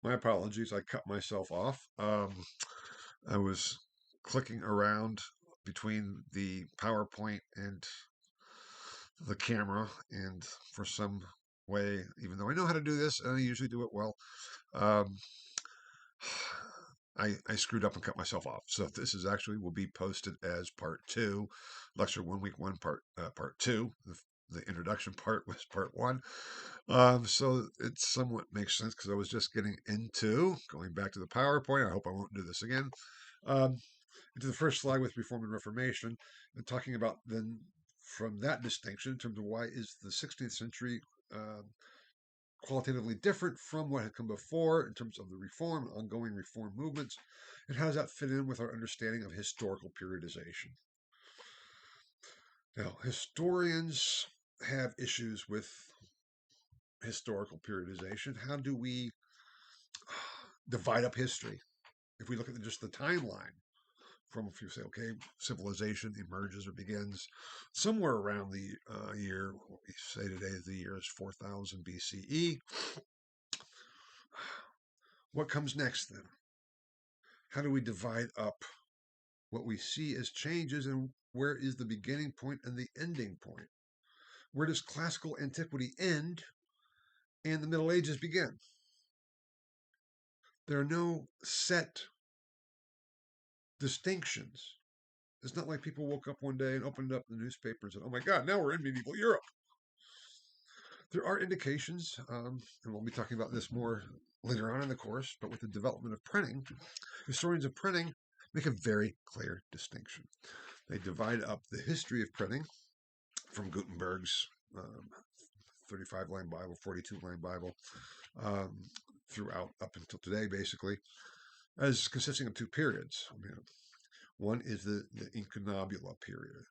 My apologies. I cut myself off. I was clicking around between the PowerPoint and the camera, and for some way, even though I know how to do this, and I usually do it well, um, I screwed up and cut myself off. So this is actually will be posted as part two, lecture 1 week one part two. The introduction part was part one. So it somewhat makes sense because I was just getting into going back to the PowerPoint. I hope I won't do this again. Um, into the first slide with Reform and Reformation, and talking about then from that distinction in terms of why is the 16th century qualitatively different from what had come before in terms of the reform and ongoing reform movements, and how does that fit in with our understanding of historical periodization? Now, historians have issues with historical periodization. How do we divide up history? If we look at just the timeline, from if you say, okay, civilization emerges or begins somewhere around the year, what we say today the year is 4000 BCE. What comes next then? How do we divide up what we see as changes and where is the beginning point and the ending point? Where does classical antiquity end and the Middle Ages begin? There are no set distinctions. It's not like people woke up one day and opened up the newspaper and said, oh my God, now we're in medieval Europe. There are indications, and we'll be talking about this more later on in the course, but with the development of printing, historians of printing make a very clear distinction. They divide up the history of printing from Gutenberg's 35-line Bible, 42-line Bible, um, throughout up until today, basically, as consisting of two periods. I mean, one is the incunabula period,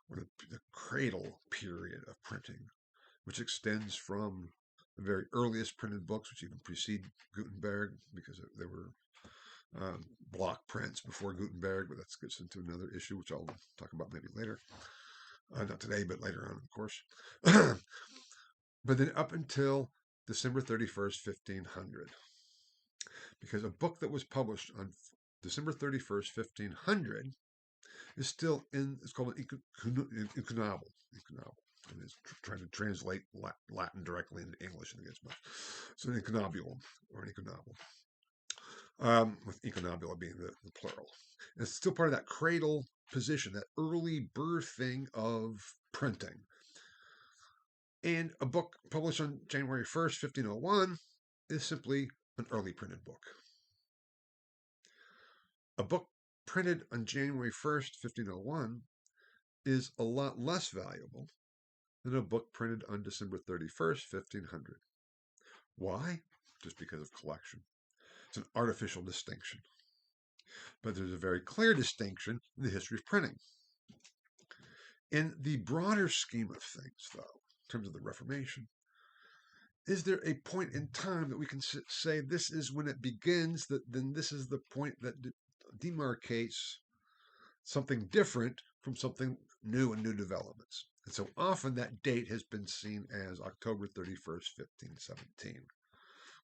or the cradle period of printing, which extends from the very earliest printed books, which even precede Gutenberg, because they were block prints before Gutenberg, but that gets into another issue, which I'll talk about maybe later. Not today, but later on, of course. But then up until December 31st, 1500, because a book that was published on December 31st, 1500 is still in, it's called an incunabule. And it's trying to translate Latin directly into English, I think it's much. So an incunabulum, or an incunabule, with incunabula being the plural. And it's still part of that cradle position, that early birthing of printing. And a book published on January 1st, 1501 is simply an early printed book. A book printed on January 1st, 1501 is a lot less valuable than a book printed on December 31st, 1500. Why? Just because of collection. It's an artificial distinction. But there's a very clear distinction in the history of printing. In the broader scheme of things, though, in terms of the Reformation, is there a point in time that we can say this is when it begins, that then this is the point that demarcates something different from something new and new developments? And so often that date has been seen as October 31st, 1517,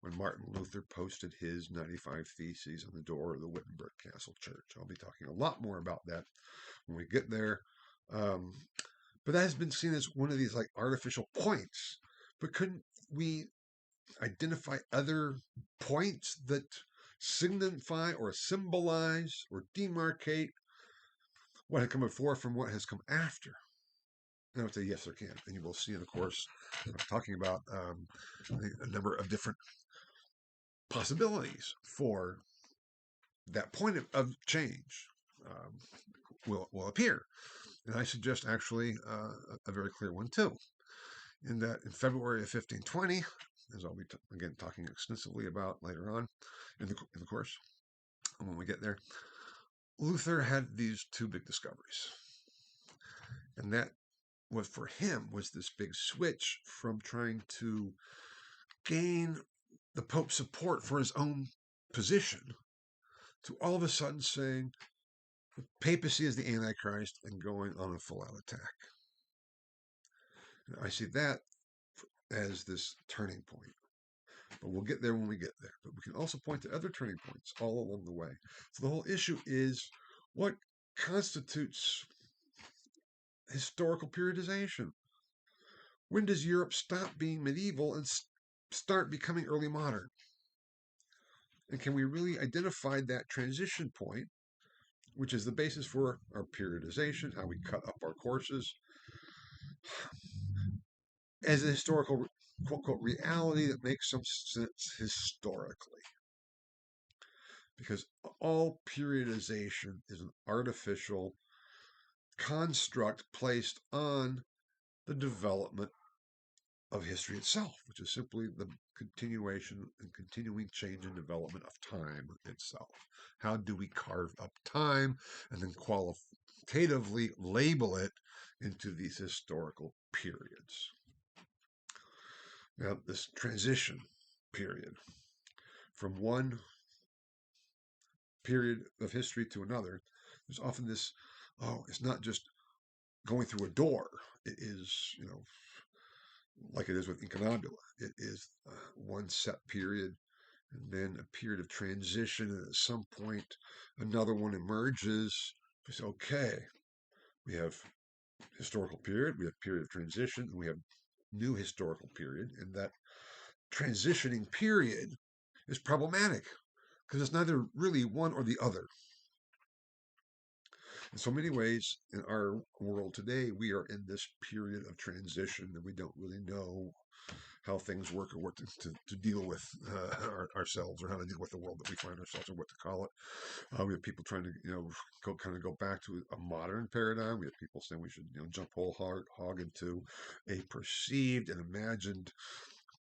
when Martin Luther posted his 95 Theses on the door of the Wittenberg Castle Church. I'll be talking a lot more about that when we get there. But that has been seen as one of these like artificial points. But couldn't we identify other points that signify or symbolize or demarcate what had come before from what has come after? And I would say, yes, there can. And you will see in the course, I'm talking about a number of different possibilities for that point of change will appear. And I suggest actually a very clear one too, in that in February of 1520, as I'll be again talking extensively about later on in the course, when we get there, Luther had these two big discoveries, and that was for him was this big switch from trying to gain the Pope's support for his own position to all of a sudden saying the papacy is the Antichrist and going on a full-out attack. And I see that as this turning point. But we'll get there when we get there. But we can also point to other turning points all along the way. So the whole issue is what constitutes historical periodization? When does Europe stop being medieval and start becoming early modern? And can we really identify that transition point, which is the basis for our periodization, how we cut up our courses, as a historical quote unquote reality that makes some sense historically? Because all periodization is an artificial construct placed on the development of history itself, which is simply the continuation and continuing change and development of time itself. How do we carve up time and then qualitatively label it into these historical periods? Now, this transition period from one period of history to another, there's often this, oh, it's not just going through a door. It is, like it is with incunabula. It is one set period and then a period of transition. And at some point, another one emerges. We say, okay, we have historical period, we have period of transition, and we have new historical period. And that transitioning period is problematic because it's neither really one or the other. In so many ways, in our world today, we are in this period of transition and we don't really know how things work or what to deal with ourselves, or how to deal with the world that we find ourselves, or what to call it. We have people trying to, go back to a modern paradigm. We have people saying we should, jump whole hog into a perceived and imagined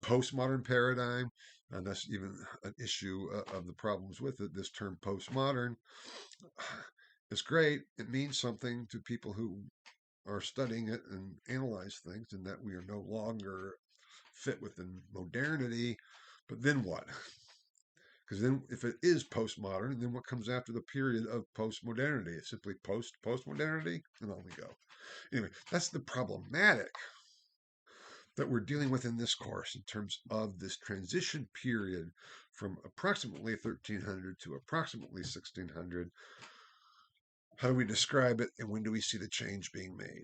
postmodern paradigm. And that's even an issue of the problems with it. This term postmodern, it's great. It means something to people who are studying it and analyze things, and that we are no longer fit within modernity. But then what? Because then, if it is postmodern, then what comes after the period of postmodernity? It's simply postmodernity, and on we go. Anyway, that's the problematic that we're dealing with in this course in terms of this transition period from approximately 1300 to approximately 1600. How do we describe it, and when do we see the change being made?